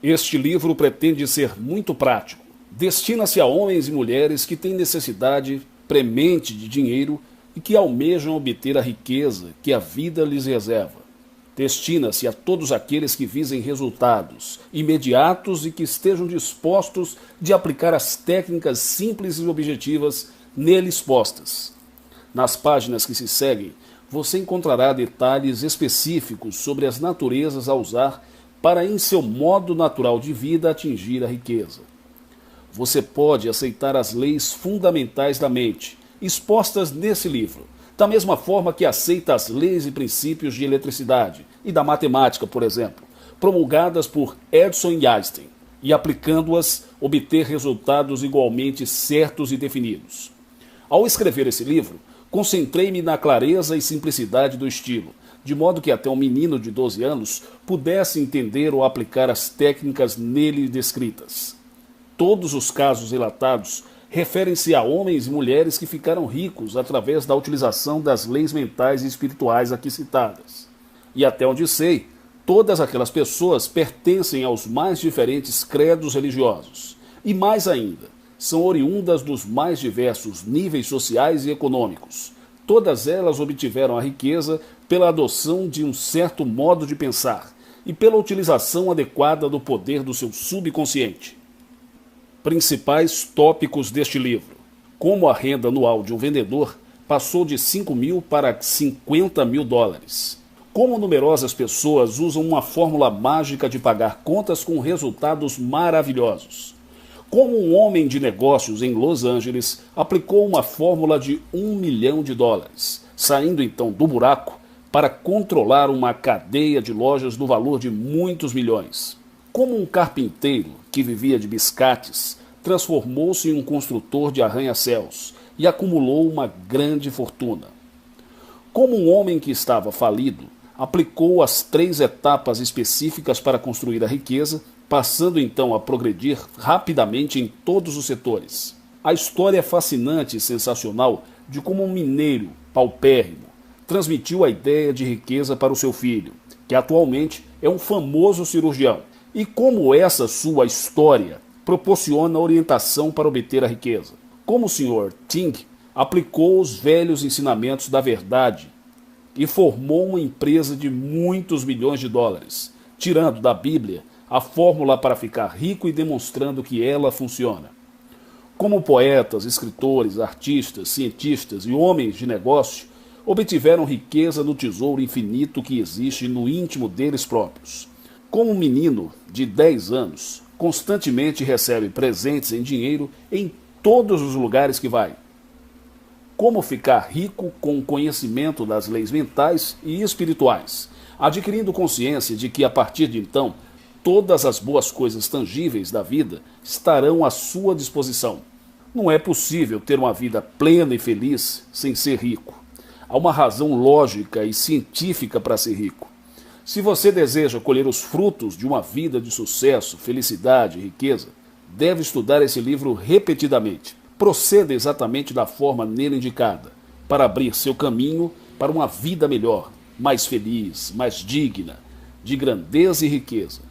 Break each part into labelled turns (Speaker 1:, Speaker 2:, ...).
Speaker 1: Este livro pretende ser muito prático. Destina-se a homens e mulheres que têm necessidade premente de dinheiro e que almejam obter a riqueza que a vida lhes reserva. Destina-se a todos aqueles que visem resultados imediatos e que estejam dispostos de aplicar as técnicas simples e objetivas nele expostas. Nas páginas que se seguem, você encontrará detalhes específicos sobre as naturezas a usar para, em seu modo natural de vida, atingir a riqueza. Você pode aceitar as leis fundamentais da mente, expostas nesse livro, da mesma forma que aceita as leis e princípios de eletricidade e da matemática, por exemplo, promulgadas por Edison e Einstein, e aplicando-as, obter resultados igualmente certos e definidos. Ao escrever esse livro, concentrei-me na clareza e simplicidade do estilo, de modo que até um menino de 12 anos pudesse entender ou aplicar as técnicas nele descritas. Todos os casos relatados referem-se a homens e mulheres que ficaram ricos através da utilização das leis mentais e espirituais aqui citadas. E até onde sei, todas aquelas pessoas pertencem aos mais diferentes credos religiosos. E mais ainda, são oriundas dos mais diversos níveis sociais e econômicos. Todas elas obtiveram a riqueza pela adoção de um certo modo de pensar e pela utilização adequada do poder do seu subconsciente. Principais tópicos deste livro: como a renda anual de um vendedor passou de 5 mil para 50 mil dólares. Como numerosas pessoas usam uma fórmula mágica de pagar contas com resultados maravilhosos. Como um homem de negócios em Los Angeles aplicou uma fórmula de 1 milhão de dólares, saindo então do buraco para controlar uma cadeia de lojas no valor de muitos milhões. Como um carpinteiro que vivia de biscates transformou-se em um construtor de arranha-céus e acumulou uma grande fortuna. Como um homem que estava falido aplicou as 3 etapas específicas para construir a riqueza, passando então a progredir rapidamente em todos os setores. A história é fascinante e sensacional de como um mineiro paupérrimo transmitiu a ideia de riqueza para o seu filho, que atualmente é um famoso cirurgião, e como essa sua história proporciona orientação para obter a riqueza. Como o Sr. Ting aplicou os velhos ensinamentos da verdade e formou uma empresa de muitos milhões de dólares, tirando da Bíblia a fórmula para ficar rico e demonstrando que ela funciona. Como poetas, escritores, artistas, cientistas e homens de negócio obtiveram riqueza no tesouro infinito que existe no íntimo deles próprios. Como um menino de 10 anos constantemente recebe presentes em dinheiro em todos os lugares que vai. Como ficar rico com o conhecimento das leis mentais e espirituais, adquirindo consciência de que a partir de então todas as boas coisas tangíveis da vida estarão à sua disposição. Não é possível ter uma vida plena e feliz sem ser rico. Há uma razão lógica e científica para ser rico. Se você deseja colher os frutos de uma vida de sucesso, felicidade e riqueza, deve estudar esse livro repetidamente. Proceda exatamente da forma nele indicada, para abrir seu caminho para uma vida melhor, mais feliz, mais digna, de grandeza e riqueza.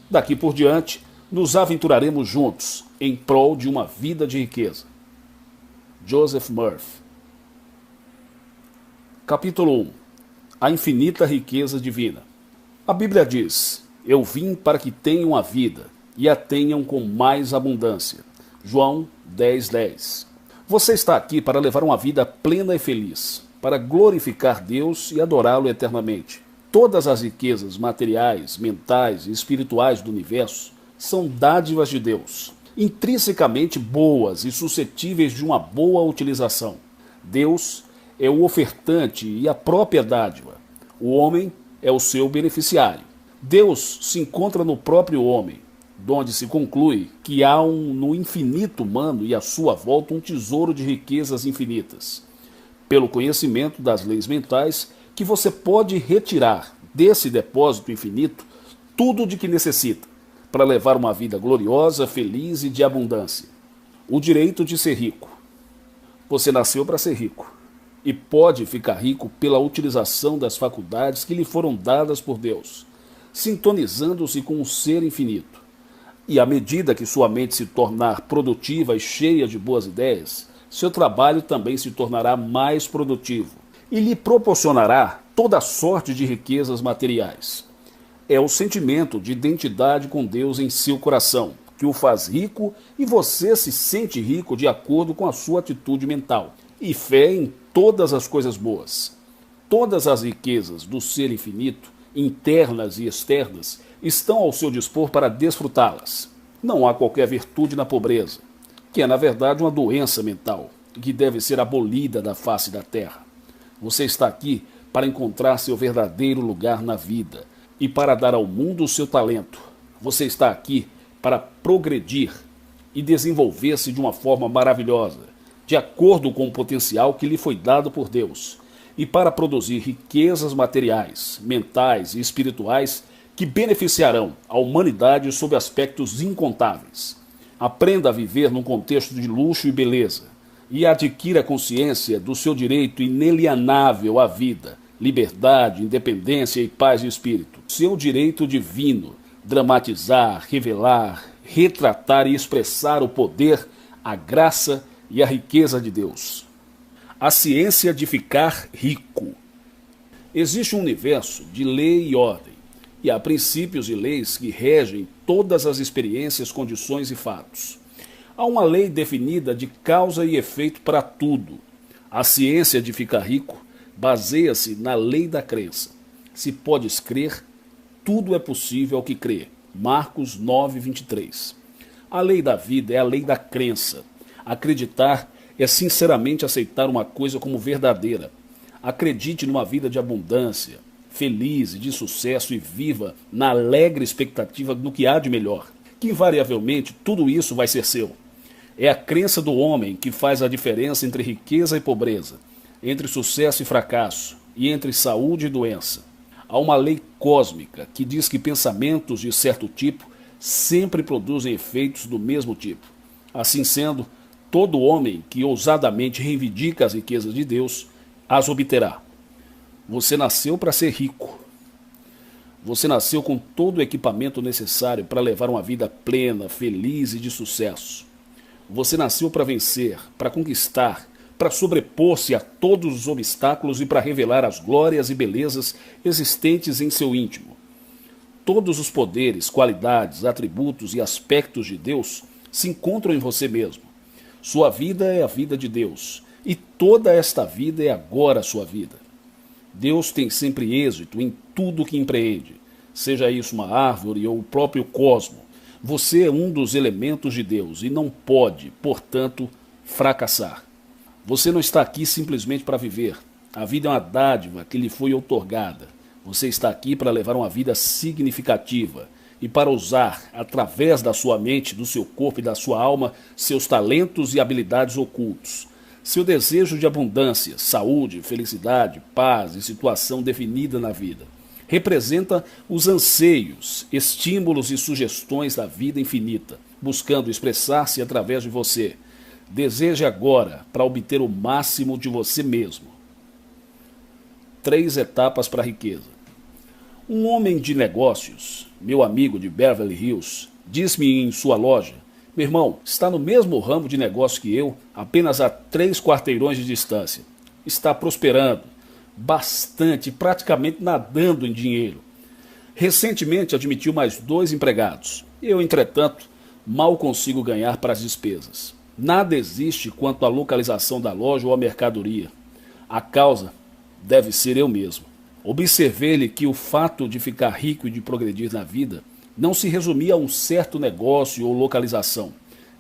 Speaker 1: Daqui por diante, nos aventuraremos juntos em prol de uma vida de riqueza. Joseph Murphy. Capítulo 1. A infinita riqueza divina. A Bíblia diz: eu vim para que tenham a vida e a tenham com mais abundância. João 10:10. Você está aqui para levar uma vida plena e feliz, para glorificar Deus e adorá-lo eternamente. Todas as riquezas materiais, mentais e espirituais do universo são dádivas de Deus, intrinsecamente boas e suscetíveis de uma boa utilização. Deus é o ofertante e a própria dádiva. O homem é o seu beneficiário. Deus se encontra no próprio homem, donde se conclui que há no infinito humano e à sua volta um tesouro de riquezas infinitas. Pelo conhecimento das leis mentais, que você pode retirar desse depósito infinito tudo de que necessita, para levar uma vida gloriosa, feliz e de abundância. O direito de ser rico. Você nasceu para ser rico e pode ficar rico pela utilização das faculdades que lhe foram dadas por Deus, sintonizando-se com o ser infinito. E à medida que sua mente se tornar produtiva e cheia de boas ideias, seu trabalho também se tornará mais produtivo e lhe proporcionará toda sorte de riquezas materiais. É o sentimento de identidade com Deus em seu coração que o faz rico, e você se sente rico de acordo com a sua atitude mental e fé em todas as coisas boas. Todas as riquezas do ser infinito, internas e externas, estão ao seu dispor para desfrutá-las. Não há qualquer virtude na pobreza, que é na verdade uma doença mental, que deve ser abolida da face da terra. Você está aqui para encontrar seu verdadeiro lugar na vida e para dar ao mundo o seu talento. Você está aqui para progredir e desenvolver-se de uma forma maravilhosa, de acordo com o potencial que lhe foi dado por Deus, e para produzir riquezas materiais, mentais e espirituais que beneficiarão a humanidade sob aspectos incontáveis. Aprenda a viver num contexto de luxo e beleza, e adquira consciência do seu direito inalienável à vida, liberdade, independência e paz de espírito. Seu direito divino, dramatizar, revelar, retratar e expressar o poder, a graça e a riqueza de Deus. A ciência de ficar rico. Existe um universo de lei e ordem, e há princípios e leis que regem todas as experiências, condições e fatos. Há uma lei definida de causa e efeito para tudo. A ciência de ficar rico baseia-se na lei da crença. Se podes crer, tudo é possível ao que crê. Marcos 9:23. A lei da vida é a lei da crença. Acreditar é sinceramente aceitar uma coisa como verdadeira. Acredite numa vida de abundância, feliz e de sucesso, e viva na alegre expectativa do que há de melhor, que invariavelmente tudo isso vai ser seu. É a crença do homem que faz a diferença entre riqueza e pobreza, entre sucesso e fracasso, e entre saúde e doença. Há uma lei cósmica que diz que pensamentos de certo tipo sempre produzem efeitos do mesmo tipo. Assim sendo, todo homem que ousadamente reivindica as riquezas de Deus as obterá. Você nasceu para ser rico. Você nasceu com todo o equipamento necessário para levar uma vida plena, feliz e de sucesso. Você nasceu para vencer, para conquistar, para sobrepor-se a todos os obstáculos e para revelar as glórias e belezas existentes em seu íntimo. Todos os poderes, qualidades, atributos e aspectos de Deus se encontram em você mesmo. Sua vida é a vida de Deus, e toda esta vida é agora a sua vida. Deus tem sempre êxito em tudo que empreende, seja isso uma árvore ou o próprio cosmo. Você é um dos elementos de Deus e não pode, portanto, fracassar. Você não está aqui simplesmente para viver. A vida é uma dádiva que lhe foi outorgada. Você está aqui para levar uma vida significativa e para usar, através da sua mente, do seu corpo e da sua alma, seus talentos e habilidades ocultos. Seu desejo de abundância, saúde, felicidade, paz e situação definida na vida representa os anseios, estímulos e sugestões da vida infinita, buscando expressar-se através de você. Deseje agora para obter o máximo de você mesmo. 3 etapas para a riqueza. Um homem de negócios, meu amigo de Beverly Hills, disse-me em sua loja: meu irmão, está no mesmo ramo de negócio que eu, apenas a 3 quarteirões de distância. Está prosperando bastante, praticamente nadando em dinheiro. Recentemente admitiu mais 2 empregados. Eu, entretanto, mal consigo ganhar para as despesas. Nada existe quanto à localização da loja ou à mercadoria. A causa deve ser eu mesmo. Observei-lhe que o fato de ficar rico e de progredir na vida não se resumia a um certo negócio ou localização,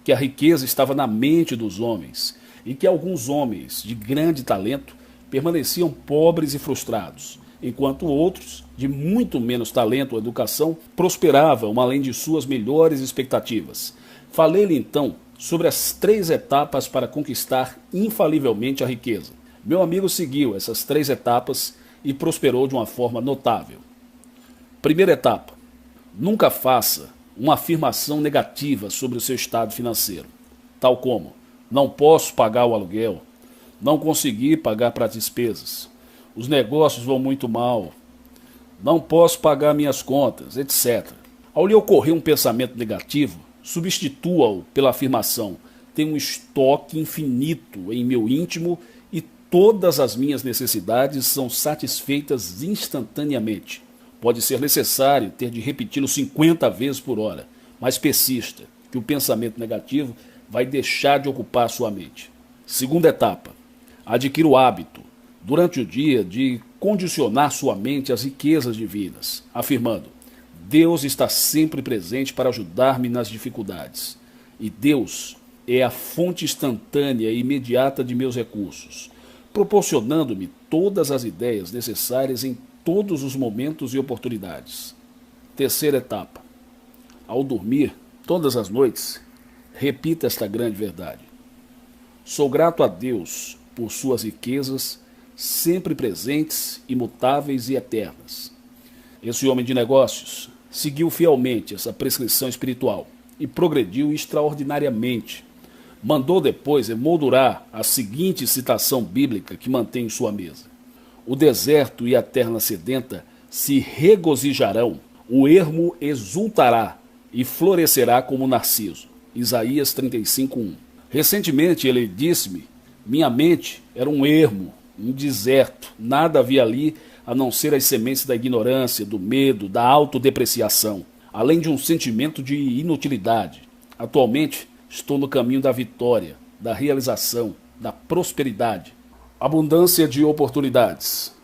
Speaker 1: que a riqueza estava na mente dos homens e que alguns homens de grande talento permaneciam pobres e frustrados, enquanto outros, de muito menos talento ou educação, prosperavam além de suas melhores expectativas. Falei-lhe então sobre as 3 etapas para conquistar infalivelmente a riqueza. Meu amigo seguiu essas 3 etapas e prosperou de uma forma notável. Primeira etapa: nunca faça uma afirmação negativa sobre o seu estado financeiro, tal como: não posso pagar o aluguel, não consegui pagar para as despesas, os negócios vão muito mal, não posso pagar minhas contas, etc. Ao lhe ocorrer um pensamento negativo, substitua-o pela afirmação: tenho um estoque infinito em meu íntimo e todas as minhas necessidades são satisfeitas instantaneamente. Pode ser necessário ter de repeti-lo 50 vezes por hora, mas persista, que o pensamento negativo vai deixar de ocupar sua mente. Segunda etapa: adquira o hábito, durante o dia, de condicionar sua mente às riquezas divinas, afirmando: Deus está sempre presente para ajudar-me nas dificuldades. E Deus é a fonte instantânea e imediata de meus recursos, proporcionando-me todas as ideias necessárias em todos os momentos e oportunidades. Terceira etapa: ao dormir, todas as noites, repita esta grande verdade: sou grato a Deus por suas riquezas, sempre presentes, imutáveis e eternas. Esse homem de negócios seguiu fielmente essa prescrição espiritual e progrediu extraordinariamente. Mandou depois emoldurar a seguinte citação bíblica que mantém em sua mesa: o deserto e a terra sedenta se regozijarão, o ermo exultará e florescerá como narciso. Isaías 35:1. Recentemente ele disse-me: minha mente era um ermo, um deserto, nada havia ali a não ser as sementes da ignorância, do medo, da autodepreciação, além de um sentimento de inutilidade. Atualmente estou no caminho da vitória, da realização, da prosperidade, abundância de oportunidades.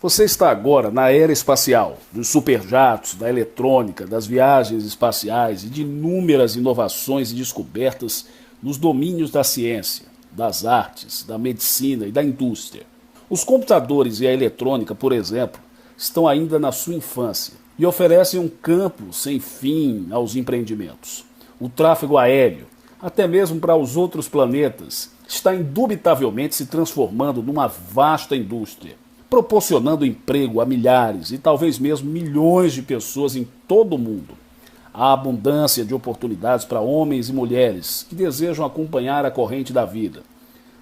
Speaker 1: Você está agora na era espacial, dos superjatos, da eletrônica, das viagens espaciais e de inúmeras inovações e descobertas nos domínios da ciência, das artes, da medicina e da indústria. Os computadores e a eletrônica, por exemplo, estão ainda na sua infância e oferecem um campo sem fim aos empreendimentos. O tráfego aéreo, até mesmo para os outros planetas, está indubitavelmente se transformando numa vasta indústria, proporcionando emprego a milhares e talvez mesmo milhões de pessoas em todo o mundo. Há abundância de oportunidades para homens e mulheres que desejam acompanhar a corrente da vida,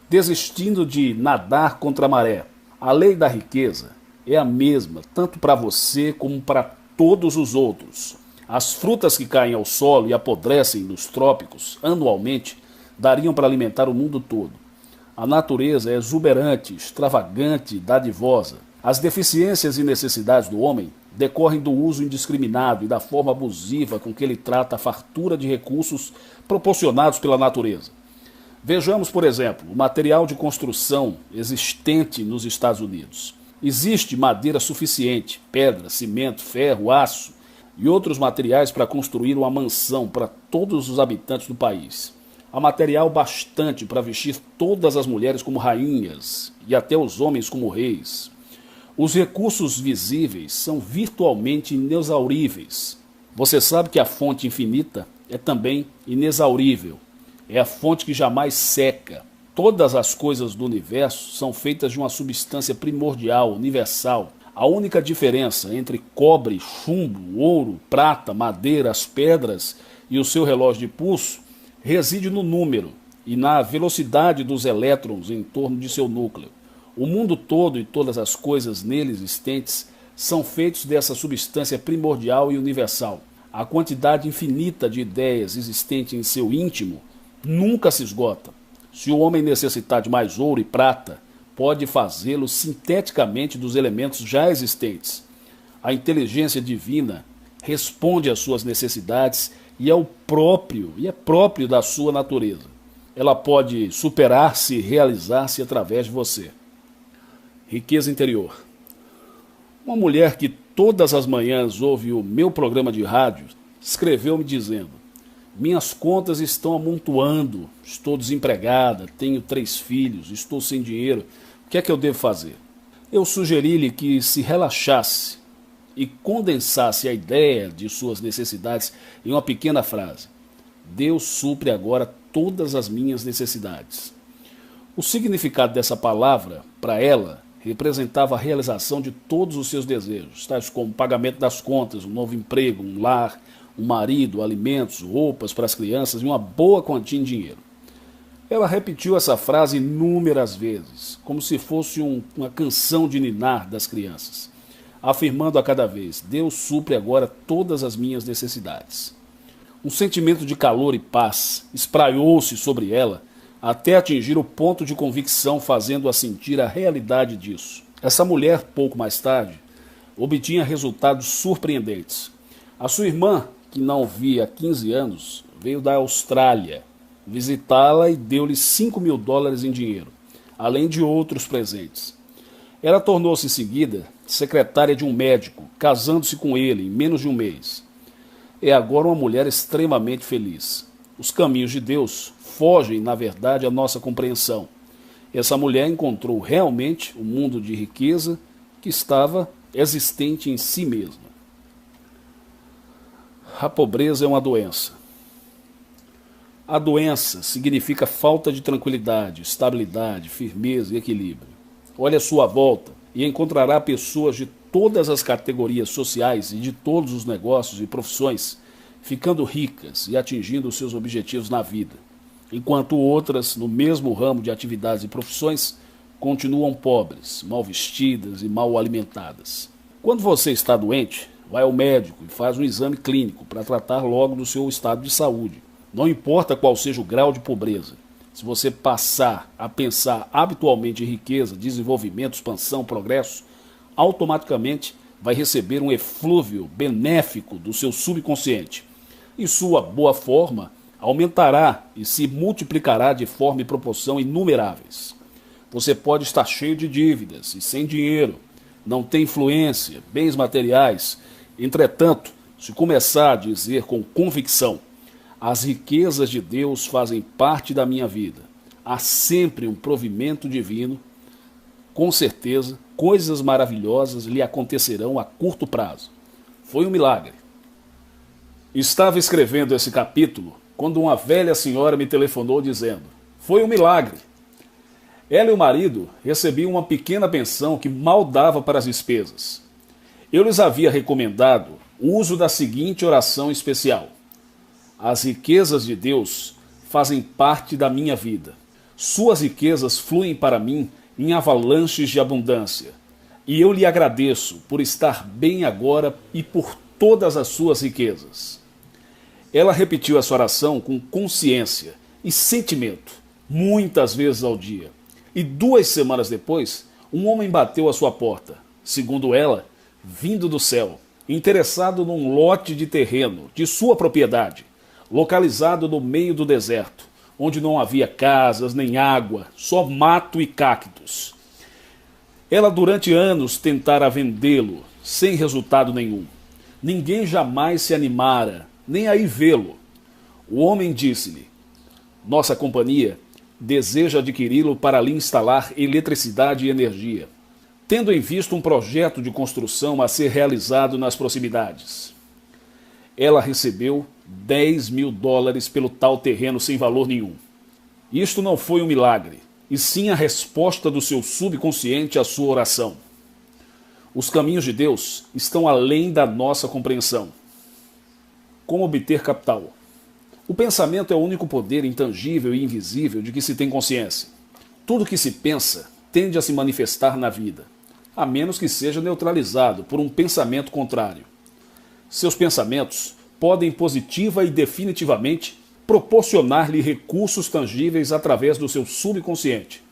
Speaker 1: desistindo de nadar contra a maré. A lei da riqueza é a mesma, tanto para você como para todos os outros. As frutas que caem ao solo e apodrecem nos trópicos anualmente dariam para alimentar o mundo todo. A natureza é exuberante, extravagante e dadivosa. As deficiências e necessidades do homem decorrem do uso indiscriminado e da forma abusiva com que ele trata a fartura de recursos proporcionados pela natureza. Vejamos, por exemplo, o material de construção existente nos Estados Unidos. Existe madeira suficiente, pedra, cimento, ferro, aço e outros materiais para construir uma mansão para todos os habitantes do país. Há material bastante para vestir todas as mulheres como rainhas e até os homens como reis. Os recursos visíveis são virtualmente inexauríveis. Você sabe que a fonte infinita é também inexaurível. É a fonte que jamais seca. Todas as coisas do universo são feitas de uma substância primordial, universal. A única diferença entre cobre, chumbo, ouro, prata, madeira, as pedras e o seu relógio de pulso reside no número e na velocidade dos elétrons em torno de seu núcleo. O mundo todo e todas as coisas nele existentes são feitos dessa substância primordial e universal. A quantidade infinita de ideias existente em seu íntimo nunca se esgota. Se o homem necessitar de mais ouro e prata, pode fazê-lo sinteticamente dos elementos já existentes. A inteligência divina responde às suas necessidades e é próprio da sua natureza. Ela pode superar-se e realizar-se através de você. Riqueza interior. Uma mulher que todas as manhãs ouve o meu programa de rádio escreveu-me dizendo: minhas contas estão amontoando, estou desempregada, tenho 3 filhos, estou sem dinheiro, o que é que eu devo fazer? Eu sugeri-lhe que se relaxasse e condensasse a ideia de suas necessidades em uma pequena frase: Deus supre agora todas as minhas necessidades. O significado dessa palavra, para ela, representava a realização de todos os seus desejos, tais como pagamento das contas, um novo emprego, um lar, um marido, alimentos, roupas para as crianças e uma boa quantia em dinheiro. Ela repetiu essa frase inúmeras vezes, como se fosse uma canção de ninar das crianças. afirmando a cada vez: Deus supre agora todas as minhas necessidades. Um sentimento de calor e paz espraiou-se sobre ela até atingir o ponto de convicção, fazendo-a sentir a realidade disso. Essa mulher, pouco mais tarde, obtinha resultados surpreendentes. A sua irmã, que não via há 15 anos, veio da Austrália visitá-la e deu-lhe $5.000 em dinheiro, além de outros presentes. Ela tornou-se em seguida secretária de um médico, casando-se com ele em menos de um mês. É agora uma mulher extremamente feliz. Os caminhos de Deus fogem, na verdade, à nossa compreensão. Essa mulher encontrou realmente um mundo de riqueza que estava existente em si mesma. A pobreza é uma doença. A doença significa falta de tranquilidade, estabilidade, firmeza e equilíbrio. Olhe à sua volta e encontrará pessoas de todas as categorias sociais e de todos os negócios e profissões ficando ricas e atingindo seus objetivos na vida, enquanto outras, no mesmo ramo de atividades e profissões, continuam pobres, mal vestidas e mal alimentadas. Quando você está doente, vai ao médico e faz um exame clínico para tratar logo do seu estado de saúde. Não importa qual seja o grau de pobreza. Se você passar a pensar habitualmente em riqueza, desenvolvimento, expansão, progresso, automaticamente vai receber um eflúvio benéfico do seu subconsciente. E sua boa forma aumentará e se multiplicará de forma e proporção inumeráveis. Você pode estar cheio de dívidas e sem dinheiro, não tem influência, bens materiais. Entretanto, se começar a dizer com convicção: as riquezas de Deus fazem parte da minha vida, há sempre um provimento divino, com certeza, coisas maravilhosas lhe acontecerão a curto prazo. Foi um milagre. Estava escrevendo esse capítulo quando uma velha senhora me telefonou dizendo: foi um milagre. Ela e o marido recebiam uma pequena pensão que mal dava para as despesas. Eu lhes havia recomendado o uso da seguinte oração especial: as riquezas de Deus fazem parte da minha vida. Suas riquezas fluem para mim em avalanches de abundância. E eu lhe agradeço por estar bem agora e por todas as suas riquezas. Ela repetiu essa oração com consciência e sentimento, muitas vezes ao dia. E 2 semanas depois, um homem bateu à sua porta, segundo ela, vindo do céu, interessado num lote de terreno de sua propriedade, localizado no meio do deserto, onde não havia casas nem água, só mato e cactos. Ela durante anos tentara vendê-lo, sem resultado nenhum. Ninguém jamais se animara, nem a ir vê-lo. O homem disse-lhe: nossa companhia deseja adquiri-lo para lhe instalar eletricidade e energia, tendo em vista um projeto de construção a ser realizado nas proximidades. Ela recebeu $10.000 pelo tal terreno sem valor nenhum. Isto não foi um milagre, e sim a resposta do seu subconsciente à sua oração. Os caminhos de Deus estão além da nossa compreensão. Como obter capital? O pensamento é o único poder intangível e invisível de que se tem consciência. Tudo que se pensa tende a se manifestar na vida, a menos que seja neutralizado por um pensamento contrário. Seus pensamentos podem positiva e definitivamente proporcionar-lhe recursos tangíveis através do seu subconsciente.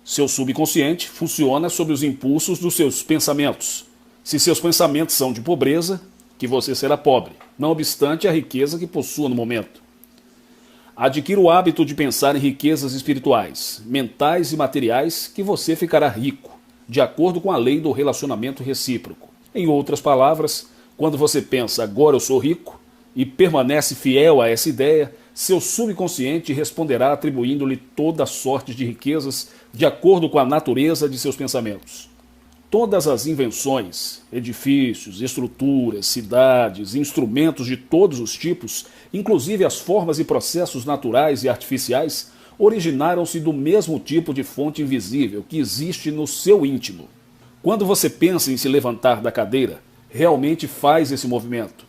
Speaker 1: Seu subconsciente funciona sob os impulsos dos seus pensamentos. Se seus pensamentos são de pobreza, que você será pobre, não obstante a riqueza que possua no momento. Adquira o hábito de pensar em riquezas espirituais, mentais e materiais, que você ficará rico, de acordo com a lei do relacionamento recíproco. Em outras palavras, quando você pensa agora eu sou rico e permanece fiel a essa ideia, seu subconsciente responderá atribuindo-lhe toda sorte de riquezas de acordo com a natureza de seus pensamentos. Todas as invenções, edifícios, estruturas, cidades, instrumentos de todos os tipos, inclusive as formas e processos naturais e artificiais, originaram-se do mesmo tipo de fonte invisível que existe no seu íntimo. Quando você pensa em se levantar da cadeira, realmente faz esse movimento.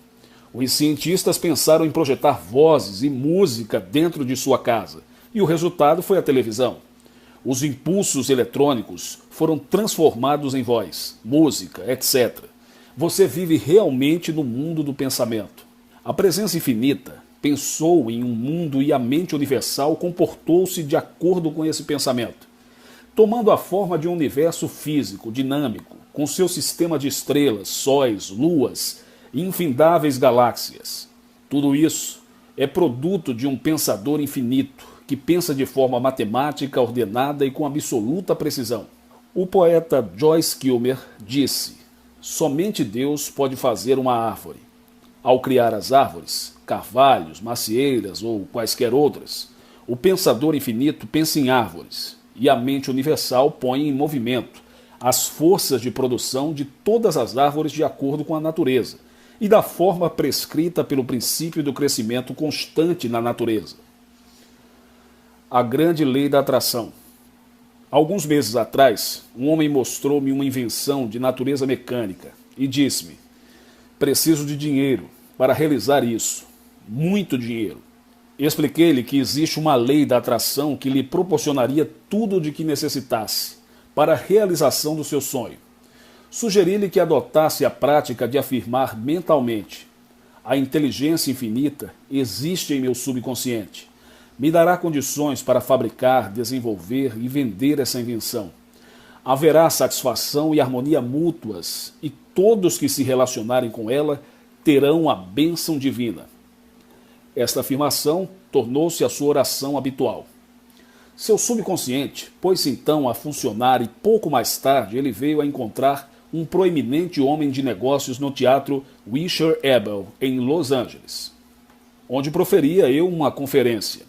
Speaker 1: Os cientistas pensaram em projetar vozes e música dentro de sua casa, e o resultado foi a televisão. Os impulsos eletrônicos foram transformados em voz, música, etc. Você vive realmente no mundo do pensamento. A presença infinita pensou em um mundo e a mente universal comportou-se de acordo com esse pensamento, tomando a forma de um universo físico, dinâmico, com seu sistema de estrelas, sóis, luas e infindáveis galáxias. Tudo isso é produto de um pensador infinito, que pensa de forma matemática, ordenada e com absoluta precisão. O poeta Joyce Kilmer disse: somente Deus pode fazer uma árvore. Ao criar as árvores, carvalhos, macieiras ou quaisquer outras, o pensador infinito pensa em árvores, e a mente universal põe em movimento as forças de produção de todas as árvores de acordo com a natureza e da forma prescrita pelo princípio do crescimento constante na natureza. A grande lei da atração. Alguns meses atrás, um homem mostrou-me uma invenção de natureza mecânica e disse-me: preciso de dinheiro para realizar isso, muito dinheiro. Expliquei-lhe que existe uma lei da atração que lhe proporcionaria tudo de que necessitasse para a realização do seu sonho. Sugeri-lhe que adotasse a prática de afirmar mentalmente: a inteligência infinita existe em meu subconsciente. Me dará condições para fabricar, desenvolver e vender essa invenção. Haverá satisfação e harmonia mútuas, e todos que se relacionarem com ela terão a bênção divina. Esta afirmação tornou-se a sua oração habitual. Seu subconsciente pôs-se então a funcionar e pouco mais tarde ele veio a encontrar um proeminente homem de negócios no teatro Wisher Abel, em Los Angeles, onde proferia eu uma conferência.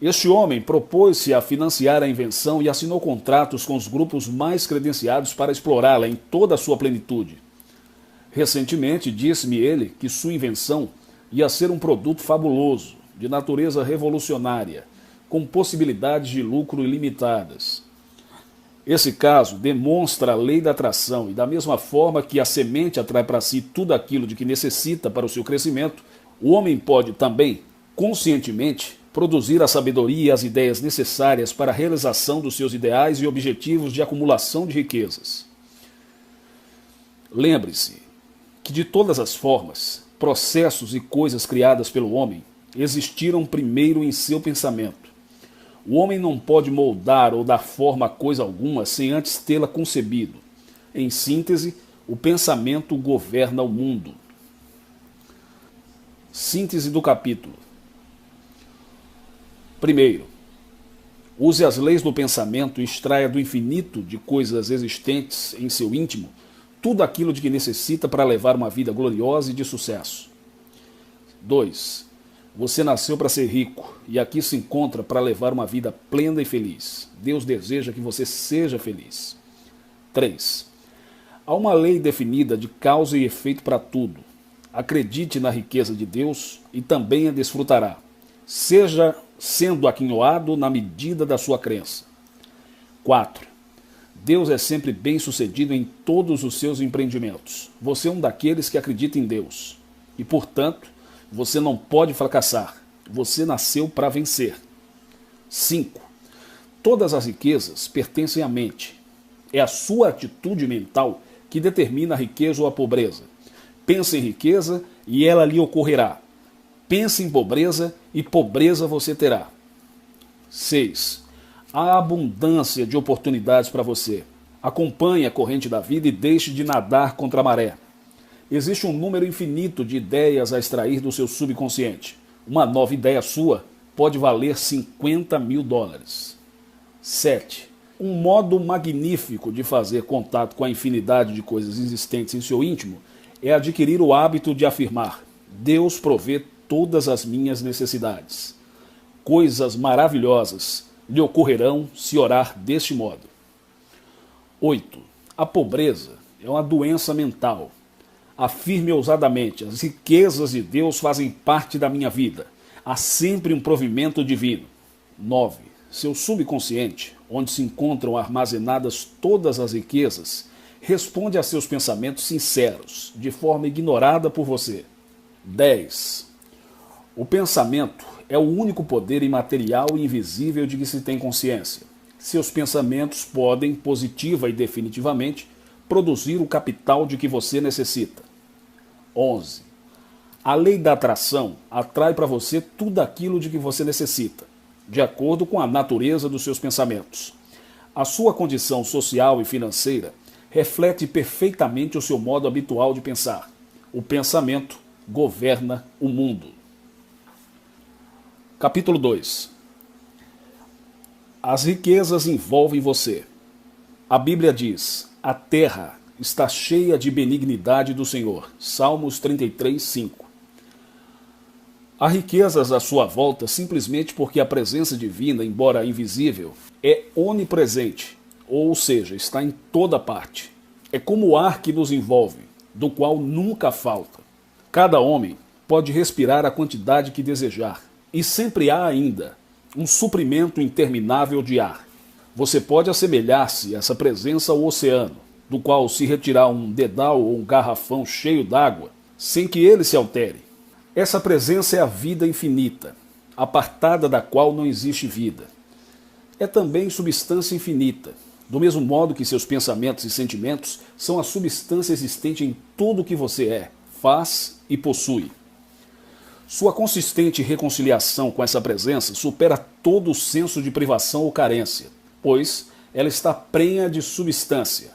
Speaker 1: Este homem propôs-se a financiar a invenção e assinou contratos com os grupos mais credenciados para explorá-la em toda a sua plenitude. Recentemente disse-me ele que sua invenção ia ser um produto fabuloso, de natureza revolucionária, com possibilidades de lucro ilimitadas. Esse caso demonstra a lei da atração e da mesma forma que a semente atrai para si tudo aquilo de que necessita para o seu crescimento, o homem pode também, conscientemente, produzir a sabedoria e as ideias necessárias para a realização dos seus ideais e objetivos de acumulação de riquezas. Lembre-se que de todas as formas, processos e coisas criadas pelo homem existiram primeiro em seu pensamento. O homem não pode moldar ou dar forma a coisa alguma sem antes tê-la concebido. Em síntese, o pensamento governa o mundo. Síntese do capítulo. Primeiro, use as leis do pensamento e extraia do infinito de coisas existentes em seu íntimo tudo aquilo de que necessita para levar uma vida gloriosa e de sucesso. 2. Você nasceu para ser rico e aqui se encontra para levar uma vida plena e feliz. Deus deseja que você seja feliz. 3. Há uma lei definida de causa e efeito para tudo. Acredite na riqueza de Deus e também a desfrutará. Seja sendo aquinhoado na medida da sua crença. 4. Deus é sempre bem-sucedido em todos os seus empreendimentos. Você é um daqueles que acredita em Deus. E, portanto, você não pode fracassar. Você nasceu para vencer. 5. Todas as riquezas pertencem à mente. É a sua atitude mental que determina a riqueza ou a pobreza. Pense em riqueza e ela lhe ocorrerá. Pense em pobreza e pobreza você terá. 6. Há abundância de oportunidades para você. Acompanhe a corrente da vida e deixe de nadar contra a maré. Existe um número infinito de ideias a extrair do seu subconsciente. Uma nova ideia sua pode valer $50.000. 7. Um modo magnífico de fazer contato com a infinidade de coisas existentes em seu íntimo é adquirir o hábito de afirmar: Deus provê todas as minhas necessidades. Coisas maravilhosas lhe ocorrerão se orar deste modo. 8. A pobreza é uma doença mental. Afirme ousadamente: as riquezas de Deus fazem parte da minha vida. Há sempre um provimento divino. 9. Seu subconsciente, onde se encontram armazenadas todas as riquezas, responde a seus pensamentos sinceros, de forma ignorada por você. 10. O pensamento é o único poder imaterial e invisível de que se tem consciência. Seus pensamentos podem, positiva e definitivamente, produzir o capital de que você necessita. 11. A lei da atração atrai para você tudo aquilo de que você necessita, de acordo com a natureza dos seus pensamentos. A sua condição social e financeira reflete perfeitamente o seu modo habitual de pensar. O pensamento governa o mundo. Capítulo 2. As riquezas envolvem você. A Bíblia diz: a terra está cheia de benignidade do Senhor. Salmos 33, 5. Há riquezas à sua volta simplesmente porque a presença divina, embora invisível, é onipresente, ou seja, está em toda parte. É como o ar que nos envolve, do qual nunca falta. Cada homem pode respirar a quantidade que desejar, e sempre há ainda um suprimento interminável de ar. Você pode assemelhar-se a essa presença ao oceano, do qual se retirar um dedal ou um garrafão cheio d'água, sem que ele se altere. Essa presença é a vida infinita, apartada da qual não existe vida. É também substância infinita, do mesmo modo que seus pensamentos e sentimentos são a substância existente em tudo o que você é, faz e possui. Sua consistente reconciliação com essa presença supera todo o senso de privação ou carência, pois ela está prenha de substância,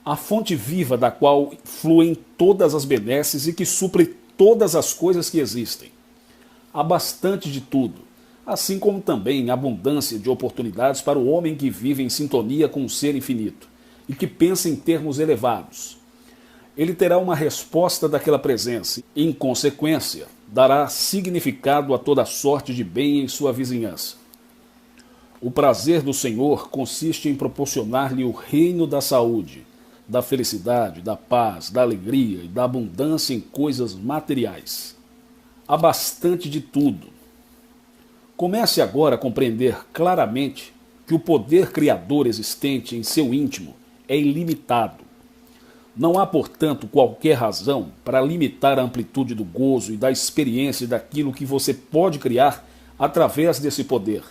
Speaker 1: a fonte viva da qual fluem todas as benesses e que supre todas as coisas que existem. Há bastante de tudo, assim como também abundância de oportunidades para o homem que vive em sintonia com o ser infinito e que pensa em termos elevados. Ele terá uma resposta daquela presença e, em consequência, dará significado a toda sorte de bem em sua vizinhança. O prazer do Senhor consiste em proporcionar-lhe o reino da saúde, da felicidade, da paz, da alegria e da abundância em coisas materiais. Há bastante de tudo. Comece agora a compreender claramente que o poder criador existente em seu íntimo é ilimitado. Não há, portanto, qualquer razão para limitar a amplitude do gozo e da experiência daquilo que você pode criar através desse poder.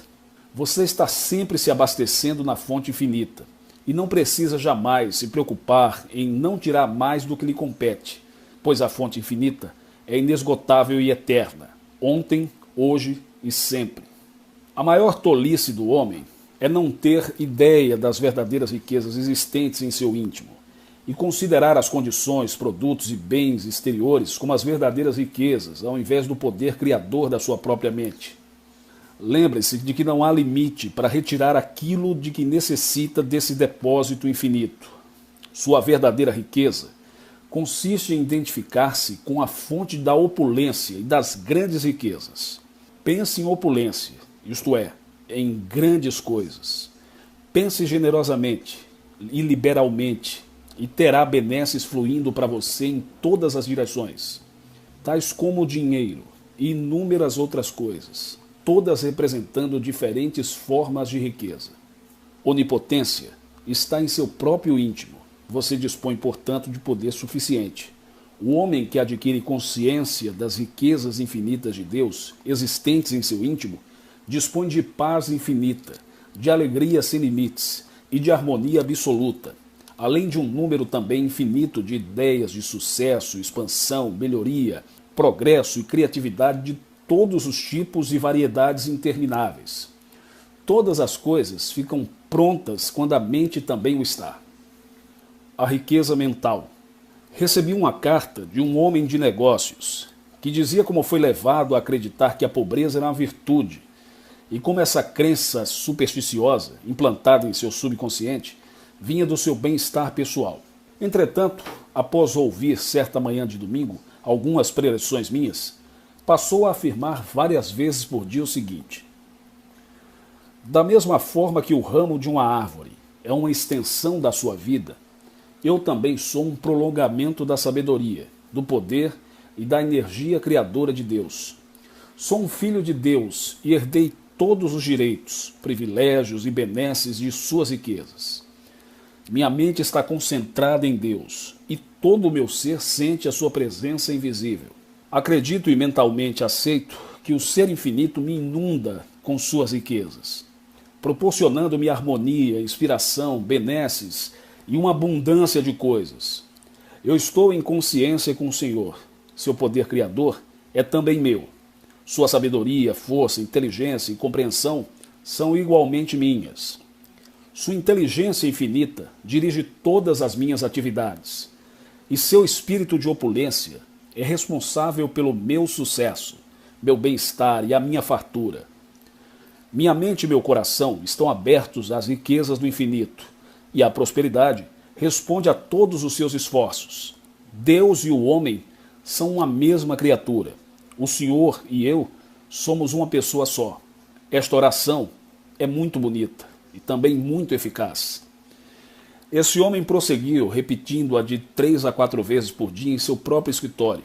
Speaker 1: Você está sempre se abastecendo na fonte infinita e não precisa jamais se preocupar em não tirar mais do que lhe compete, pois a fonte infinita é inesgotável e eterna, ontem, hoje e sempre. A maior tolice do homem é não ter ideia das verdadeiras riquezas existentes em seu íntimo e considerar as condições, produtos e bens exteriores como as verdadeiras riquezas, ao invés do poder criador da sua própria mente. Lembre-se de que não há limite para retirar aquilo de que necessita desse depósito infinito. Sua verdadeira riqueza consiste em identificar-se com a fonte da opulência e das grandes riquezas. Pense em opulência, isto é, em grandes coisas. Pense generosamente e liberalmente e terá benesses fluindo para você em todas as direções, tais como o dinheiro e inúmeras outras coisas, todas representando diferentes formas de riqueza. Onipotência está em seu próprio íntimo. Você dispõe, portanto, de poder suficiente. O homem que adquire consciência das riquezas infinitas de Deus existentes em seu íntimo dispõe de paz infinita, de alegria sem limites e de harmonia absoluta, além de um número também infinito de ideias de sucesso, expansão, melhoria, progresso e criatividade de todos os tipos e variedades intermináveis. Todas as coisas ficam prontas quando a mente também o está. A riqueza mental. Recebi uma carta de um homem de negócios que dizia como foi levado a acreditar que a pobreza era uma virtude e como essa crença supersticiosa, implantada em seu subconsciente, vinha do seu bem-estar pessoal. Entretanto, após ouvir certa manhã de domingo algumas preleções minhas, passou a afirmar várias vezes por dia o seguinte: da mesma forma que o ramo de uma árvore é uma extensão da sua vida, eu também sou um prolongamento da sabedoria, do poder e da energia criadora de Deus. Sou um filho de Deus e herdei todos os direitos, privilégios e benesses de suas riquezas. Minha mente está concentrada em Deus e todo o meu ser sente a sua presença invisível. Acredito e mentalmente aceito que o ser infinito me inunda com suas riquezas, proporcionando-me harmonia, inspiração, benesses e uma abundância de coisas. Eu estou em consciência com o Senhor. Seu poder criador é também meu. Sua sabedoria, força, inteligência e compreensão são igualmente minhas. Sua inteligência infinita dirige todas as minhas atividades. E seu espírito de opulência é responsável pelo meu sucesso, meu bem-estar e a minha fartura. Minha mente e meu coração estão abertos às riquezas do infinito, e a prosperidade responde a todos os seus esforços. Deus e o homem são uma mesma criatura. O Senhor e eu somos uma pessoa só. Esta oração é muito bonita e também muito eficaz. Esse homem prosseguiu, repetindo-a de 3 a 4 vezes por dia em seu próprio escritório.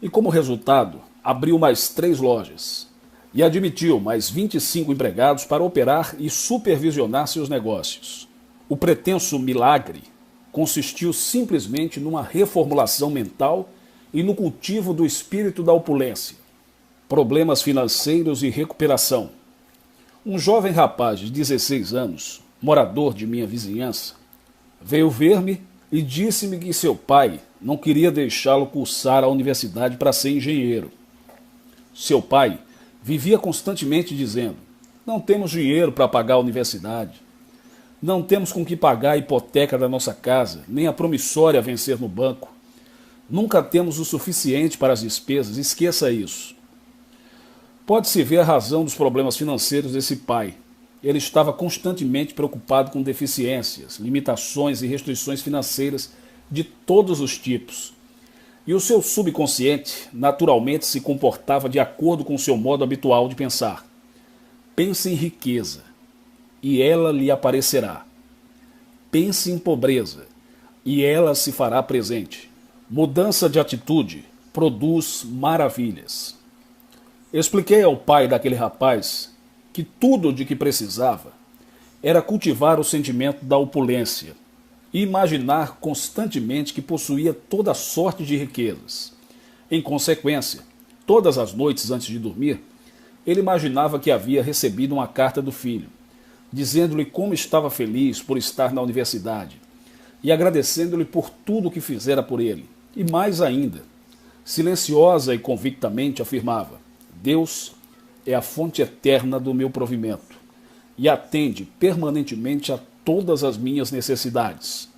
Speaker 1: E como resultado, abriu mais 3 lojas e admitiu mais 25 empregados para operar e supervisionar seus negócios. O pretenso milagre consistiu simplesmente numa reformulação mental e no cultivo do espírito da opulência. Problemas financeiros e recuperação. Um jovem rapaz de 16 anos, morador de minha vizinhança, veio ver-me e disse-me que seu pai não queria deixá-lo cursar a universidade para ser engenheiro. Seu pai vivia constantemente dizendo: não temos dinheiro para pagar a universidade, não temos com que pagar a hipoteca da nossa casa, nem a promissória a vencer no banco. Nunca temos o suficiente para as despesas, esqueça isso. Pode-se ver a razão dos problemas financeiros desse pai. Ele estava constantemente preocupado com deficiências, limitações e restrições financeiras de todos os tipos. E o seu subconsciente naturalmente se comportava de acordo com o seu modo habitual de pensar. Pense em riqueza, e ela lhe aparecerá. Pense em pobreza, e ela se fará presente. Mudança de atitude produz maravilhas. Expliquei ao pai daquele rapaz que tudo de que precisava era cultivar o sentimento da opulência e imaginar constantemente que possuía toda sorte de riquezas. Em consequência, todas as noites antes de dormir, ele imaginava que havia recebido uma carta do filho, dizendo-lhe como estava feliz por estar na universidade e agradecendo-lhe por tudo o que fizera por ele. E mais ainda, silenciosa e convictamente afirmava: Deus é a fonte eterna do meu provimento e atende permanentemente a todas as minhas necessidades.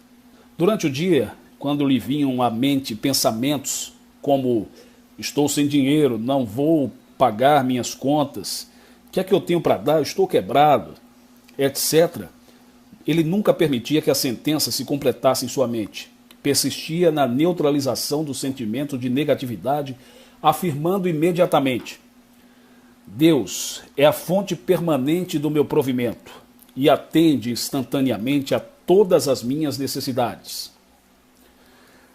Speaker 1: Durante o dia, quando lhe vinham à mente pensamentos como: estou sem dinheiro, não vou pagar minhas contas, o que é que eu tenho para dar, estou quebrado, etc., ele nunca permitia que a sentença se completasse em sua mente. Persistia na neutralização do sentimento de negatividade, afirmando imediatamente: Deus é a fonte permanente do meu provimento e atende instantaneamente a todas as minhas necessidades.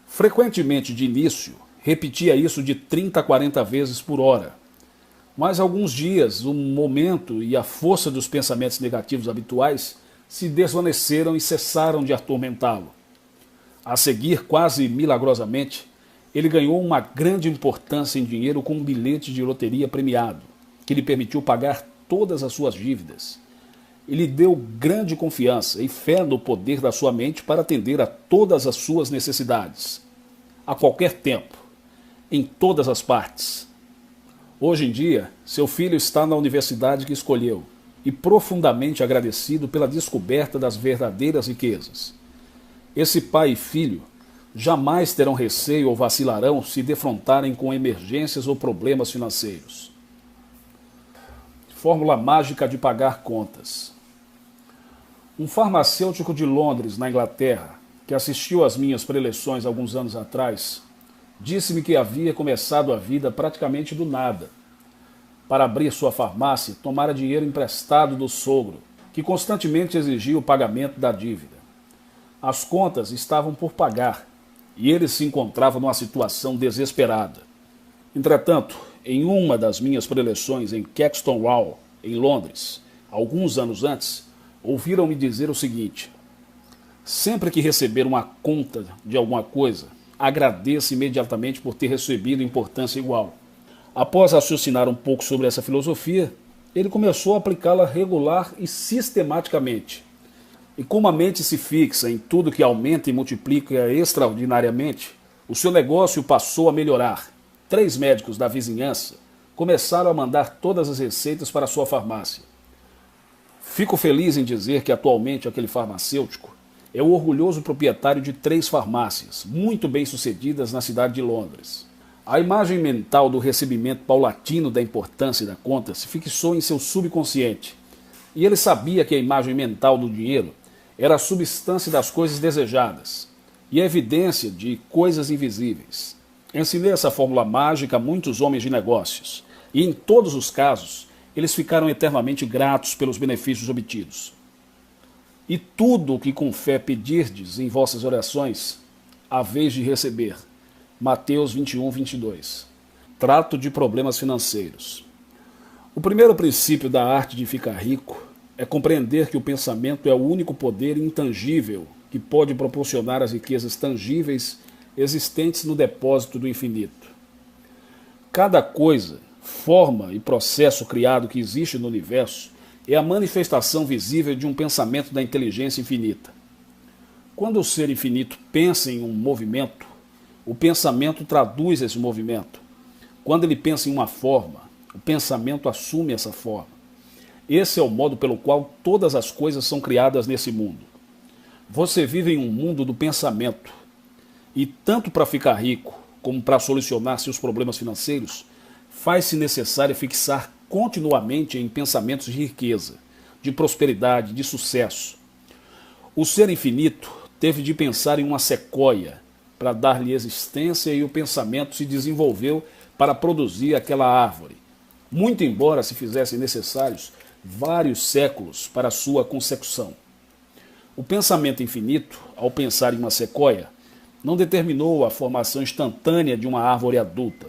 Speaker 1: Frequentemente de início, repetia isso de 30 a 40 vezes por hora. Mas alguns dias, o momento e a força dos pensamentos negativos habituais se desvaneceram e cessaram de atormentá-lo. A seguir, quase milagrosamente, ele ganhou uma grande importância em dinheiro com um bilhete de loteria premiado, que lhe permitiu pagar todas as suas dívidas. Ele deu grande confiança e fé no poder da sua mente para atender a todas as suas necessidades, a qualquer tempo, em todas as partes. Hoje em dia, seu filho está na universidade que escolheu e profundamente agradecido pela descoberta das verdadeiras riquezas. Esse pai e filho jamais terão receio ou vacilarão se defrontarem com emergências ou problemas financeiros. Fórmula mágica de pagar contas. Um farmacêutico de Londres, na Inglaterra, que assistiu às minhas preleções alguns anos atrás, disse-me que havia começado a vida praticamente do nada. Para abrir sua farmácia, tomara dinheiro emprestado do sogro, que constantemente exigia o pagamento da dívida. As contas estavam por pagar, e ele se encontrava numa situação desesperada. Entretanto, em uma das minhas preleções em Caxton Hall, em Londres, alguns anos antes, ouviram-me dizer o seguinte: sempre que receber uma conta de alguma coisa, agradeça imediatamente por ter recebido importância igual. Após raciocinar um pouco sobre essa filosofia, ele começou a aplicá-la regular e sistematicamente. E como a mente se fixa em tudo que aumenta e multiplica extraordinariamente, o seu negócio passou a melhorar. 3 médicos da vizinhança começaram a mandar todas as receitas para a sua farmácia. Fico feliz em dizer que atualmente aquele farmacêutico é o orgulhoso proprietário de 3 farmácias, muito bem-sucedidas na cidade de Londres. A imagem mental do recebimento paulatino da importância da conta se fixou em seu subconsciente, e ele sabia que a imagem mental do dinheiro era a substância das coisas desejadas e a evidência de coisas invisíveis. Ensinei essa fórmula mágica a muitos homens de negócios, e em todos os casos, eles ficaram eternamente gratos pelos benefícios obtidos. E tudo o que com fé pedirdes em vossas orações, haveis de receber. Mateus 21, 22. Trato de problemas financeiros. O primeiro princípio da arte de ficar rico é compreender que o pensamento é o único poder intangível que pode proporcionar as riquezas tangíveis existentes no depósito do infinito. Cada coisa, forma e processo criado que existe no universo é a manifestação visível de um pensamento da inteligência infinita. Quando o ser infinito pensa em um movimento, o pensamento traduz esse movimento. Quando ele pensa em uma forma, o pensamento assume essa forma. Esse é o modo pelo qual todas as coisas são criadas nesse mundo. Você vive em um mundo do pensamento. E tanto para ficar rico, como para solucionar seus problemas financeiros, faz-se necessário fixar continuamente em pensamentos de riqueza, de prosperidade, de sucesso. O ser infinito teve de pensar em uma sequoia para dar-lhe existência e o pensamento se desenvolveu para produzir aquela árvore, muito embora se fizessem necessários vários séculos para sua consecução. O pensamento infinito, ao pensar em uma sequoia, não determinou a formação instantânea de uma árvore adulta,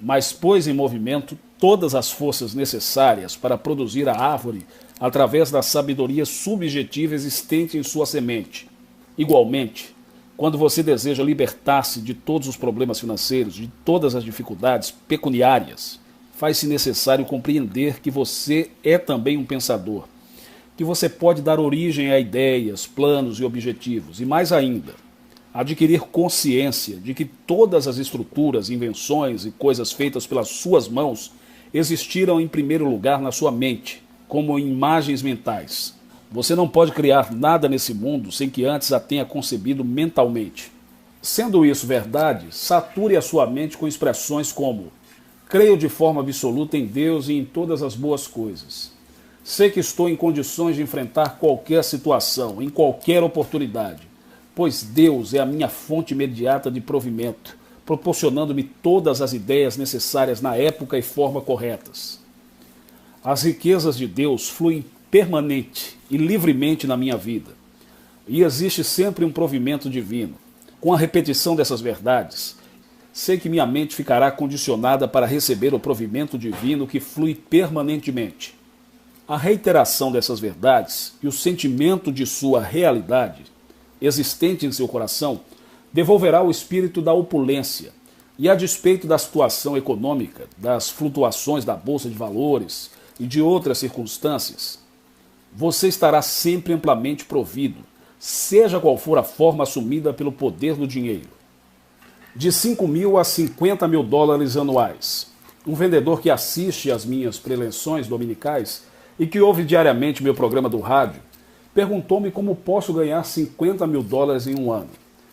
Speaker 1: mas pôs em movimento todas as forças necessárias para produzir a árvore através da sabedoria subjetiva existente em sua semente. Igualmente, quando você deseja libertar-se de todos os problemas financeiros, de todas as dificuldades pecuniárias, faz-se necessário compreender que você é também um pensador, que você pode dar origem a ideias, planos e objetivos, e mais ainda, adquirir consciência de que todas as estruturas, invenções e coisas feitas pelas suas mãos existiram em primeiro lugar na sua mente, como imagens mentais. Você não pode criar nada nesse mundo sem que antes a tenha concebido mentalmente. Sendo isso verdade, sature a sua mente com expressões como: creio de forma absoluta em Deus e em todas as boas coisas. Sei que estou em condições de enfrentar qualquer situação, em qualquer oportunidade, pois Deus é a minha fonte imediata de provimento, proporcionando-me todas as ideias necessárias na época e forma corretas. As riquezas de Deus fluem permanente e livremente na minha vida, e existe sempre um provimento divino. Com a repetição dessas verdades, sei que minha mente ficará condicionada para receber o provimento divino que flui permanentemente. A reiteração dessas verdades e o sentimento de sua realidade, existente em seu coração, devolverá o espírito da opulência, e a despeito da situação econômica, das flutuações da bolsa de valores e de outras circunstâncias, você estará sempre amplamente provido, seja qual for a forma assumida pelo poder do dinheiro. De 5 mil a 50 mil dólares anuais. Um vendedor que assiste às minhas preleções dominicais e que ouve diariamente meu programa do rádio, perguntou-me como posso ganhar 50 mil dólares em um ano.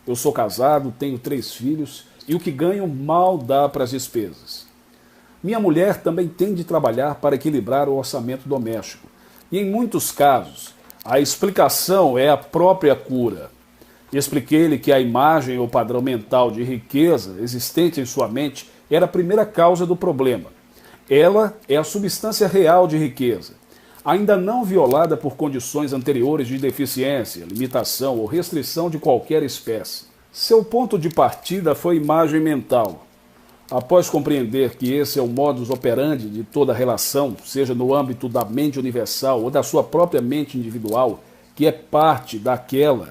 Speaker 1: Eu sou casado, tenho 3 filhos e o que ganho mal dá para as despesas. Minha mulher também tem de trabalhar para equilibrar o orçamento doméstico. E em muitos casos, a explicação é a própria cura. Expliquei-lhe que a imagem ou padrão mental de riqueza existente em sua mente era a primeira causa do problema. Ela é a substância real de riqueza, ainda não violada por condições anteriores de deficiência, limitação ou restrição de qualquer espécie. Seu ponto de partida foi imagem mental. Após compreender que esse é o modus operandi de toda relação, seja no âmbito da mente universal ou da sua própria mente individual, que é parte daquela,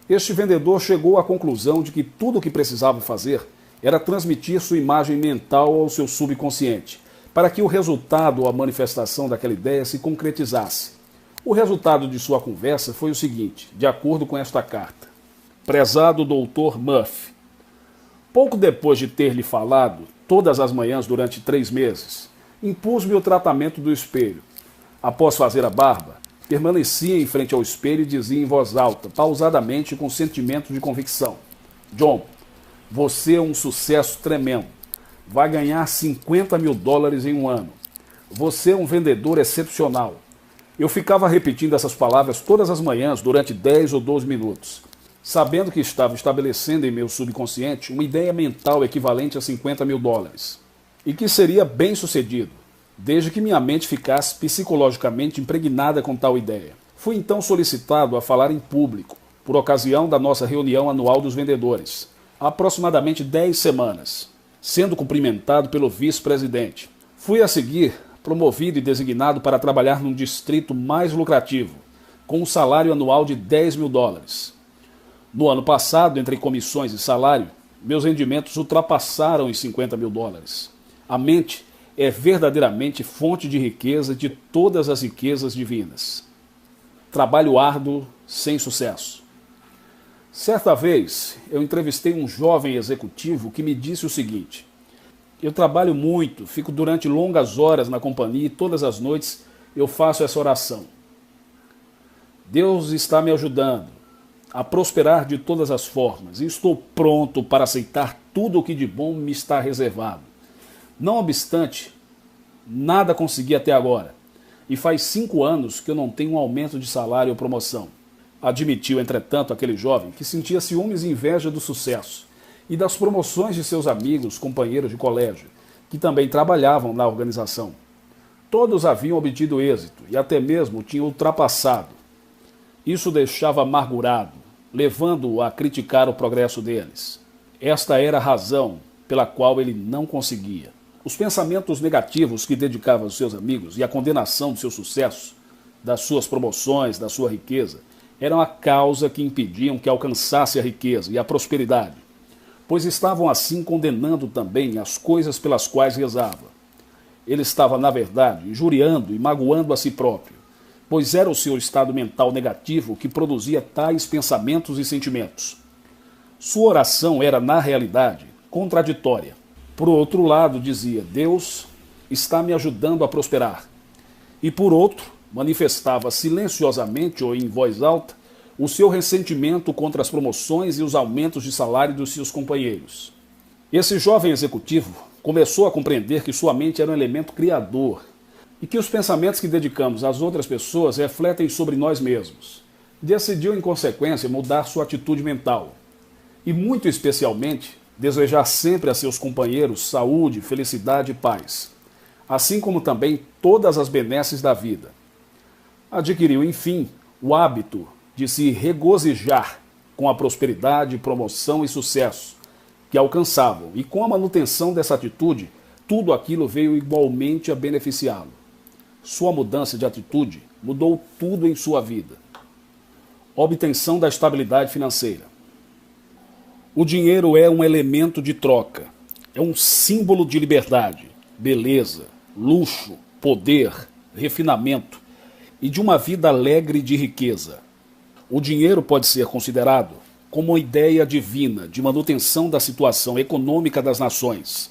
Speaker 1: este vendedor chegou à conclusão de que tudo o que precisava fazer era transmitir sua imagem mental ao seu subconsciente, para que o resultado ou a manifestação daquela ideia se concretizasse. O resultado de sua conversa foi o seguinte, de acordo com esta carta. Prezado Dr. Murphy, pouco depois de ter lhe falado, todas as manhãs durante 3 meses, impus-me o tratamento do espelho. Após fazer a barba, permanecia em frente ao espelho e dizia em voz alta, pausadamente e com sentimento de convicção. John, você é um sucesso tremendo. Vai ganhar $50 mil em um ano. Você é um vendedor excepcional. Eu ficava repetindo essas palavras todas as manhãs durante 10 ou 12 minutos, sabendo que estava estabelecendo em meu subconsciente uma ideia mental equivalente a $50 mil e que seria bem sucedido, desde que minha mente ficasse psicologicamente impregnada com tal ideia. Fui então solicitado a falar em público, por ocasião da nossa reunião anual dos vendedores, há aproximadamente 10 semanas, sendo cumprimentado pelo vice-presidente. Fui a seguir promovido e designado para trabalhar num distrito mais lucrativo, com um salário anual de $10 mil. No ano passado, entre comissões e salário, meus rendimentos ultrapassaram os $50 mil. A mente é verdadeiramente fonte de riqueza de todas as riquezas divinas. Trabalho árduo sem sucesso. Certa vez, eu entrevistei um jovem executivo que me disse o seguinte: eu trabalho muito, fico durante longas horas na companhia e todas as noites eu faço essa oração. Deus está me ajudando a prosperar de todas as formas e estou pronto para aceitar tudo o que de bom me está reservado. Não obstante, nada consegui até agora e faz 5 anos que eu não tenho um aumento de salário ou promoção. Admitiu, entretanto, aquele jovem que sentia ciúmes e inveja do sucesso e das promoções de seus amigos, companheiros de colégio, que também trabalhavam na organização. Todos haviam obtido êxito e até mesmo o tinham ultrapassado. Isso o deixava amargurado, levando-o a criticar o progresso deles. Esta era a razão pela qual ele não conseguia. Os pensamentos negativos que dedicava aos seus amigos e a condenação do seu sucesso, das suas promoções, da sua riqueza, eram a causa que impediam que alcançasse a riqueza e a prosperidade, pois estavam assim condenando também as coisas pelas quais rezava. Ele estava, na verdade, injuriando e magoando a si próprio, pois era o seu estado mental negativo que produzia tais pensamentos e sentimentos. Sua oração era, na realidade, contraditória. Por outro lado, dizia, Deus está me ajudando a prosperar. E por outro, manifestava silenciosamente ou em voz alta o seu ressentimento contra as promoções e os aumentos de salário dos seus companheiros. Esse jovem executivo começou a compreender que sua mente era um elemento criador e que os pensamentos que dedicamos às outras pessoas refletem sobre nós mesmos. Decidiu, em consequência, mudar sua atitude mental e, muito especialmente, desejar sempre a seus companheiros saúde, felicidade e paz, assim como também todas as benesses da vida. Adquiriu, enfim, o hábito de se regozijar com a prosperidade, promoção e sucesso que alcançavam, e com a manutenção dessa atitude, tudo aquilo veio igualmente a beneficiá-lo. Sua mudança de atitude mudou tudo em sua vida. Obtenção da estabilidade financeira. O dinheiro é um elemento de troca, é um símbolo de liberdade, beleza, luxo, poder, refinamento e de uma vida alegre de riqueza. O dinheiro pode ser considerado como uma ideia divina de manutenção da situação econômica das nações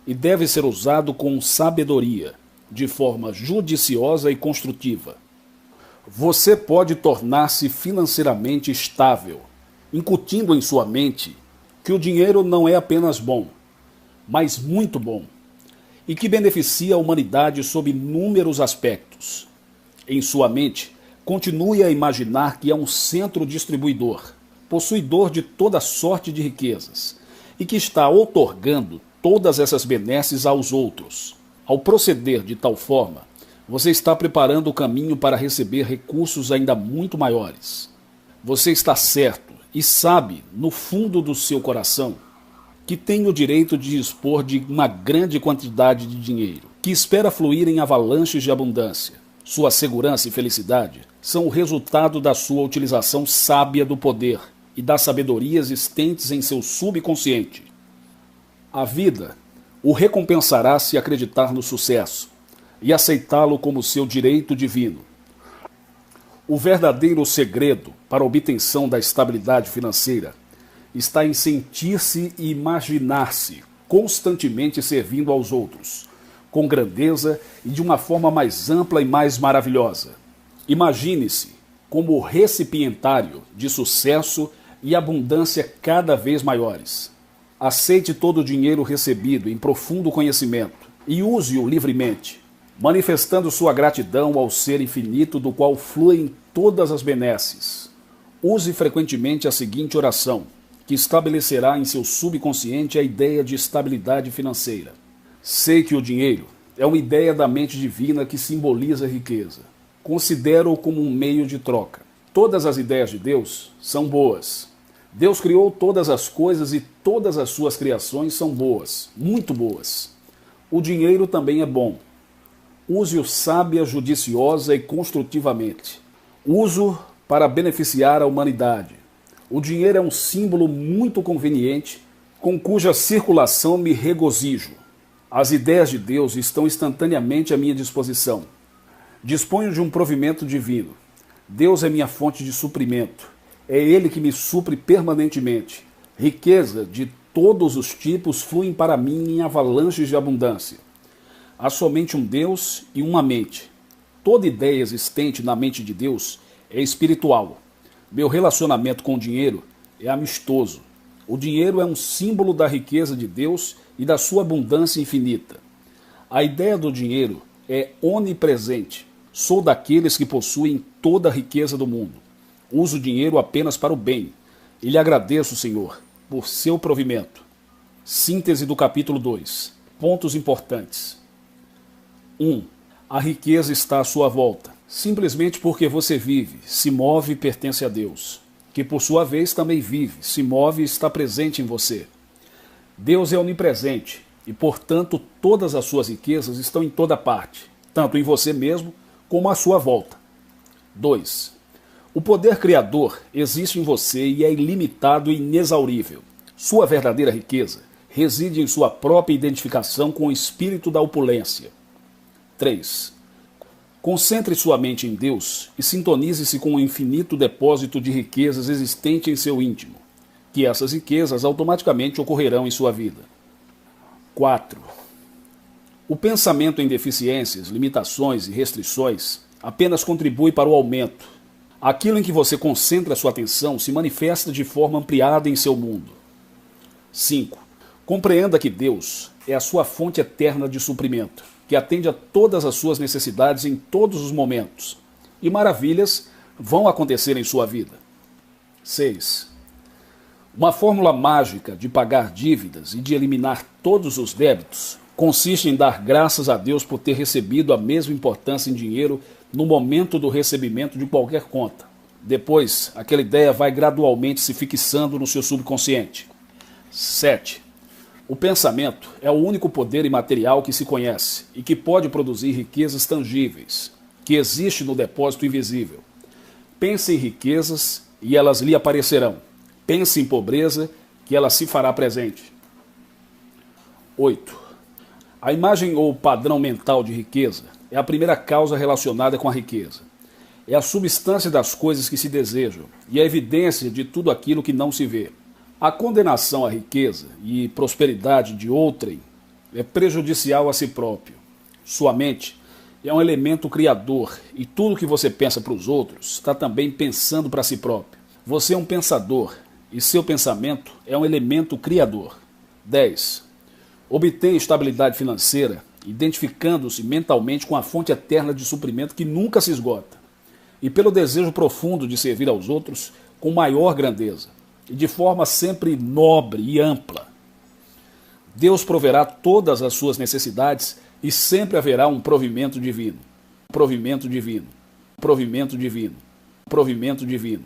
Speaker 1: e deve ser usado com sabedoria, de forma judiciosa e construtiva. Você pode tornar-se financeiramente estável, incutindo em sua mente que o dinheiro não é apenas bom, mas muito bom, e que beneficia a humanidade sob inúmeros aspectos. Em sua mente, continue a imaginar que é um centro distribuidor, possuidor de toda sorte de riquezas, e que está outorgando todas essas benesses aos outros. Ao proceder de tal forma, você está preparando o caminho para receber recursos ainda muito maiores. Você está certo e sabe, no fundo do seu coração, que tem o direito de dispor de uma grande quantidade de dinheiro, que espera fluir em avalanches de abundância. Sua segurança e felicidade são o resultado da sua utilização sábia do poder e da sabedoria existentes em seu subconsciente. A vida o recompensará se acreditar no sucesso e aceitá-lo como seu direito divino. O verdadeiro segredo para a obtenção da estabilidade financeira está em sentir-se e imaginar-se constantemente servindo aos outros, com grandeza e de uma forma mais ampla e mais maravilhosa. Imagine-se como recipientário de sucesso e abundância cada vez maiores. Aceite todo o dinheiro recebido em profundo conhecimento e use-o livremente, manifestando sua gratidão ao ser infinito do qual fluem todas as benesses. Use frequentemente a seguinte oração, que estabelecerá em seu subconsciente a ideia de estabilidade financeira. Sei que o dinheiro é uma ideia da mente divina que simboliza a riqueza. Considero-o como um meio de troca. Todas as ideias de Deus são boas. Deus criou todas as coisas e todas as suas criações são boas, muito boas. O dinheiro também é bom. Use-o sábia, judiciosa e construtivamente. Use-o para beneficiar a humanidade. O dinheiro é um símbolo muito conveniente, com cuja circulação me regozijo. As ideias de Deus estão instantaneamente à minha disposição. Disponho de um provimento divino. Deus é minha fonte de suprimento. É Ele que me supre permanentemente. Riqueza de todos os tipos fluem para mim em avalanches de abundância. Há somente um Deus e uma mente. Toda ideia existente na mente de Deus é espiritual. Meu relacionamento com o dinheiro é amistoso. O dinheiro é um símbolo da riqueza de Deus e da sua abundância infinita. A ideia do dinheiro é onipresente. Sou daqueles que possuem toda a riqueza do mundo. Uso o dinheiro apenas para o bem. E lhe agradeço, Senhor, por seu provimento. Síntese do capítulo 2. Pontos importantes. 1. A riqueza está à sua volta, simplesmente porque você vive, se move e pertence a Deus, que por sua vez também vive, se move e está presente em você. Deus é onipresente e, portanto, todas as suas riquezas estão em toda parte, tanto em você mesmo como à sua volta. 2. O poder criador existe em você e é ilimitado e inexaurível. Sua verdadeira riqueza reside em sua própria identificação com o espírito da opulência. 3. Concentre sua mente em Deus e sintonize-se com o infinito depósito de riquezas existente em seu íntimo, que essas riquezas automaticamente ocorrerão em sua vida. 4. O pensamento em deficiências, limitações e restrições apenas contribui para o aumento. Aquilo em que você concentra sua atenção se manifesta de forma ampliada em seu mundo. 5. Compreenda que Deus é a sua fonte eterna de suprimento, que atende a todas as suas necessidades em todos os momentos, e maravilhas vão acontecer em sua vida. 6. Uma fórmula mágica de pagar dívidas e de eliminar todos os débitos consiste em dar graças a Deus por ter recebido a mesma importância em dinheiro no momento do recebimento de qualquer conta. Depois, aquela ideia vai gradualmente se fixando no seu subconsciente. 7. O pensamento é o único poder imaterial que se conhece e que pode produzir riquezas tangíveis, que existe no depósito invisível. Pense em riquezas e elas lhe aparecerão. Pense em pobreza, que ela se fará presente. 8. A imagem ou padrão mental de riqueza é a primeira causa relacionada com a riqueza. É a substância das coisas que se desejam e a evidência de tudo aquilo que não se vê. A condenação à riqueza e prosperidade de outrem é prejudicial a si próprio. Sua mente é um elemento criador e tudo que você pensa para os outros está também pensando para si próprio. Você é um pensador e seu pensamento é um elemento criador. 10. Obtenha estabilidade financeira identificando-se mentalmente com a fonte eterna de suprimento que nunca se esgota e pelo desejo profundo de servir aos outros com maior grandeza e de forma sempre nobre e ampla. Deus proverá todas as suas necessidades e sempre haverá um provimento divino. Provimento divino. Provimento divino. Provimento divino.